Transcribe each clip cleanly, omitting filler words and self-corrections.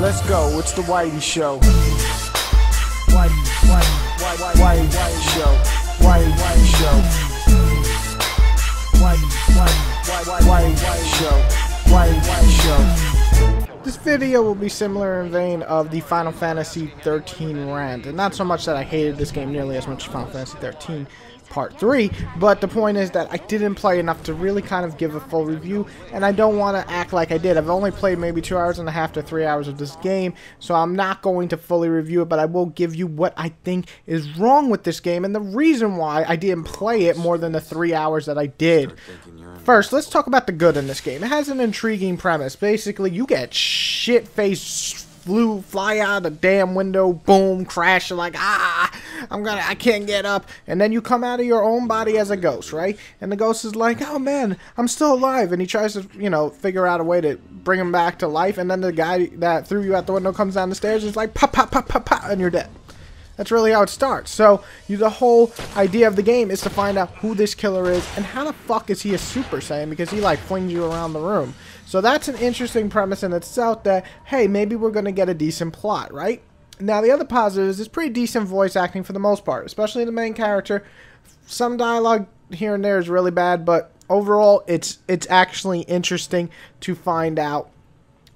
Let's go. It's the Whitey Show. Whitey Show. Whitey Show. Whitey Show. This video will be similar in vein of the Final Fantasy 13 rant, and not so much that I hated this game nearly as much as Final Fantasy 13 Part 3, but the point is that I didn't play enough to really kind of give a full review, and I don't want to act like I did. I've only played maybe 2 hours and a half to 3 hours of this game, so I'm not going to fully review it, but I will give you what I think is wrong with this game and the reason why I didn't play it more than the 3 hours that I did. First, let's talk about the good in this game. It has an intriguing premise. Basically, you get shit-faced fly out of the damn window, boom, crash, you're like, I can't get up, and then you come out of your own body as a ghost, right? And the ghost is like, oh man, I'm still alive, and he tries to, you know, figure out a way to bring him back to life, and then the guy that threw you out the window comes down the stairs and is like, pop, pop, pop, pop, pop, and you're dead. That's really how it starts. So, the whole idea of the game is to find out who this killer is and how the fuck is he a Super Saiyan, because he like flings you around the room. So that's an interesting premise in itself that, hey, maybe we're going to get a decent plot, right? Now, the other positive is it's pretty decent voice acting for the most part, especially the main character. Some dialogue here and there is really bad, but overall, it's actually interesting to find out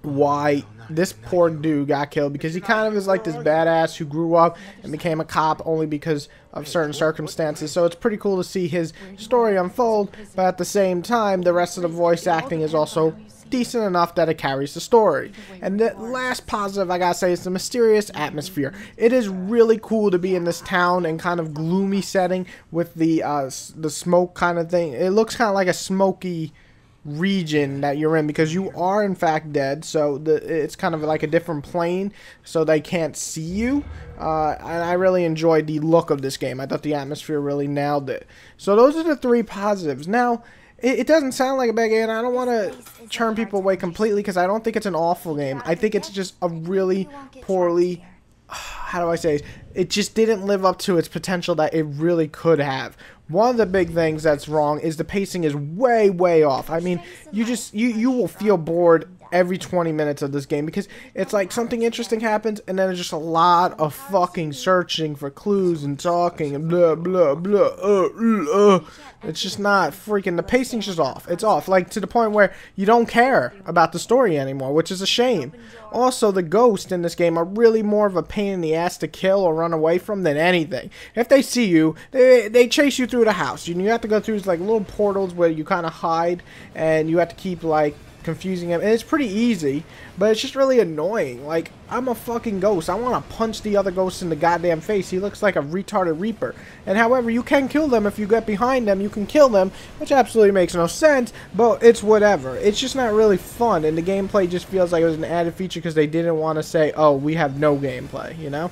why this poor dude got killed, because he kind of is like this badass who grew up and became a cop only because of certain circumstances. So it's pretty cool to see his story unfold, but at the same time, the rest of the voice acting is also decent enough that it carries the story. And the last positive I gotta say is the mysterious atmosphere. It is really cool to be in this town and kind of gloomy setting with the smoke kind of thing. It looks kind of like a smoky region that you're in, because you are in fact dead, so it's kind of like a different plane, so they can't see you, and I really enjoyed the look of this game. I thought the atmosphere really nailed it. So those are the 3 positives. Now, it doesn't sound like a bad game, and I don't want to turn people away completely, because I don't think it's an awful game. I think it's just a really poorly, how do I say it just didn't live up to its potential that it really could have. One of the big things that's wrong is the pacing is way off. I mean, you will feel bored every 20 minutes of this game, because it's like something interesting happens and then there's just a lot of fucking searching for clues and talking and blah blah blah. It's just not freaking, the pacing's just off. It's off, like to the point where you don't care about the story anymore, which is a shame. Also, the ghosts in this game are really more of a pain in the ass to kill or run away from than anything. If they see you, they chase you through the house. You have to go through these like little portals where you kind of hide, and you have to keep like confusing him, and it's pretty easy, but it's just really annoying. Like, I'm a fucking ghost. I want to punch the other ghost in the goddamn face. He looks like a retarded reaper. And however, you can kill them. If you get behind them, you can kill them, which absolutely makes no sense, but it's whatever. It's just not really fun, and the gameplay just feels like it was an added feature because they didn't want to say, oh, we have no gameplay, you know?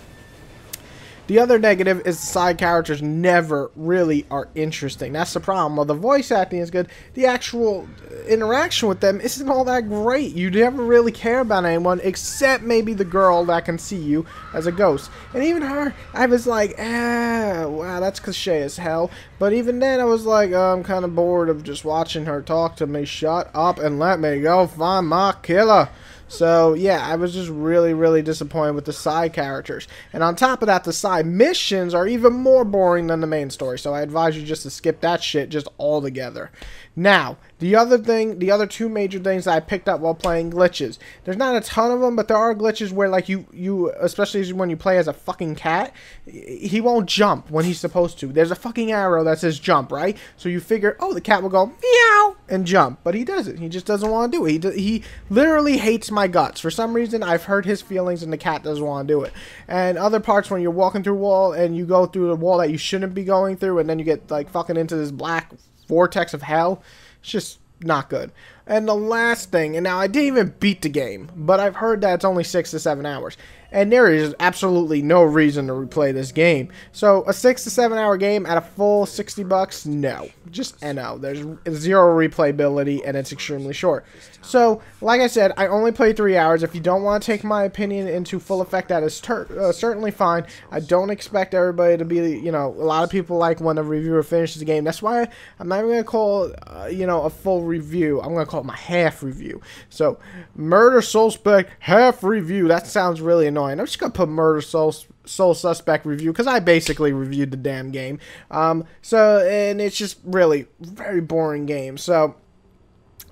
The other negative is the side characters never really are interesting. That's the problem. While the voice acting is good, the actual interaction with them isn't all that great. You never really care about anyone except maybe the girl that can see you as a ghost. And even her, I was like, wow, that's cliche as hell. But even then, I was like, I'm kind of bored of just watching her talk to me. Shut up and let me go find my killer. So, yeah, I was just really disappointed with the side characters. And on top of that, the side missions are even more boring than the main story. So I advise you just to skip that shit just altogether. Now, the other 2 major things that I picked up while playing glitches. There's not a ton of them, but there are glitches where, like, you especially when you play as a fucking cat, he won't jump when he's supposed to. There's a fucking arrow that says jump, right? So you figure, oh, the cat will go meow and jump, but he doesn't. He just doesn't want to do it. He literally hates my guts. For some reason, I've hurt his feelings, and the cat doesn't want to do it. And other parts when you're walking through a wall and you go through the wall that you shouldn't be going through, and then you get like fucking into this black vortex of hell. It's just not good. And the last thing, and now I didn't even beat the game, but I've heard that it's only 6 to 7 hours. And there is absolutely no reason to replay this game. So a 6 to 7 hour game at a full $60? No. Just NO. There's zero replayability, and it's extremely short. So, like I said, I only played 3 hours. If you don't want to take my opinion into full effect, that is certainly fine. I don't expect everybody to be, you know, a lot of people like when a reviewer finishes the game. That's why I'm not even going to call, you know, a full review. I'm going to call call it my half review. So, Murder Suspect half review. That sounds really annoying. I'm just going to put Murder Soul Suspect review because I basically reviewed the damn game. And it's just really very boring game. So,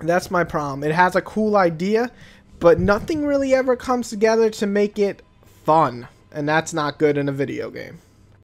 that's my problem. It has a cool idea, but nothing really ever comes together to make it fun. And that's not good in a video game.